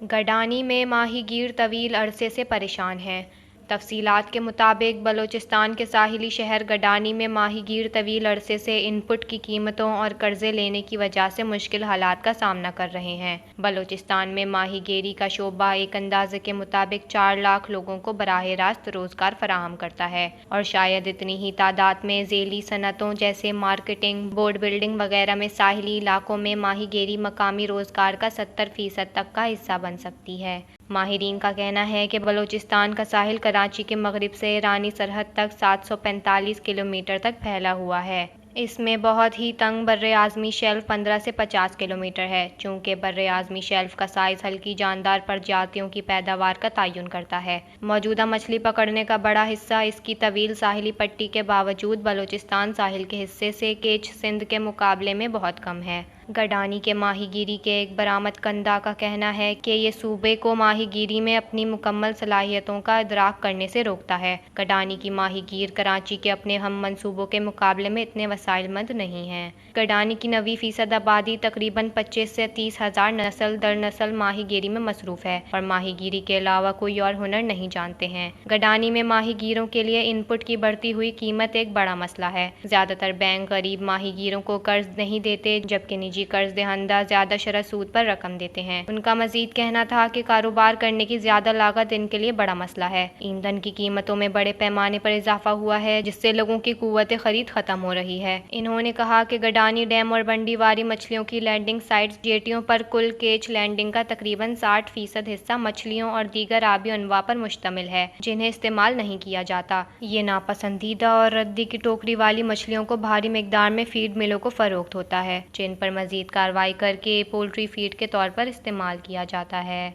گڈانی میں ماہی گیر طویل عرصے سے پریشان ہیں۔ تفصیلات کے مطابق بلوچستان کے ساحلی شہر گڈانی میں ماہی گیر طویل عرصے سے ان پٹ کی قیمتوں اور قرضے لینے کی وجہ سے مشکل حالات کا سامنا کر رہے ہیں۔ بلوچستان میں ماہی گیری کا شعبہ ایک اندازے کے مطابق 4 لاکھ لوگوں کو براہ راست روزگار فراہم کرتا ہے اور شاید اتنی ہی تعداد میں ذیلی صنعتوں جیسے مارکیٹنگ، بوٹ بلڈنگ وغیرہ میں ساحلی علاقوں میں ماہی گیری مقامی روزگار کا 70% تک کا حصہ بن سکتی ہے۔ ماہرین کا کہنا ہے کہ بلوچستان کا ساحل کراچی کے مغرب سے ایرانی سرحد تک 745 کلومیٹر تک پھیلا ہوا ہے۔ اس میں بہت ہی تنگ براعظمی شیلف 15 سے 50 کلومیٹر ہے۔ چونکہ براعظمی شیلف کا سائز ہلکی جاندار پرجاتیوں کی پیداوار کا تعین کرتا ہے، موجودہ مچھلی پکڑنے کا بڑا حصہ اس کی طویل ساحلی پٹی کے باوجود بلوچستان ساحل کے حصے سے کیچ سندھ کے مقابلے میں بہت کم ہے۔ گڈانی کے ماہی گیری کے ایک برآمد کنندہ کا کہنا ہے کہ یہ صوبے کو ماہی گیری میں اپنی مکمل صلاحیتوں کا ادراک کرنے سے روکتا ہے۔ گڈانی کی ماہی گیر کراچی کے اپنے ہم منصوبوں کے مقابلے میں اتنے وسائل مند نہیں ہیں۔ گڈانی کی 90% آبادی تقریباً 25 سے 30 ہزار نسل در نسل ماہی گیری میں مصروف ہے اور ماہی گیری کے علاوہ کوئی اور ہنر نہیں جانتے ہیں۔ گڈانی میں ماہی گیروں کے لیے ان پٹ کی بڑھتی ہوئی قیمت ایک بڑا مسئلہ ہے۔ زیادہ تر بینک غریب ماہی گیروں کو قرض نہیں دیتے، جبکہ نجی قرض دہندہ زیادہ شرح سود پر رقم دیتے ہیں۔ ان کا مزید کہنا تھا کہ کاروبار کرنے کی زیادہ لاگت ان کے لیے بڑا مسئلہ ہے۔ ایندھن کی قیمتوں میں بڑے پیمانے پر اضافہ ہوا ہے، جس سے لوگوں کی قوت خرید ختم ہو رہی ہے۔ انہوں نے کہا کہ گڈانی ڈیم اور بنڈی واری مچھلیوں کی لینڈنگ سائٹس جیٹیوں پر کل کیچ لینڈنگ کا تقریباً 60% حصہ مچھلیوں اور دیگر آبی انواع پر مشتمل ہے، جنہیں استعمال نہیں کیا جاتا۔ یہ ناپسندیدہ اور ردی کی ٹوکری والی مچھلیوں کو بھاری مقدار میں فیڈ ملوں کو فروخت ہوتا ہے، جن پر مزید کارروائی کر کے پولٹری فیڈ کے طور پر استعمال کیا جاتا ہے۔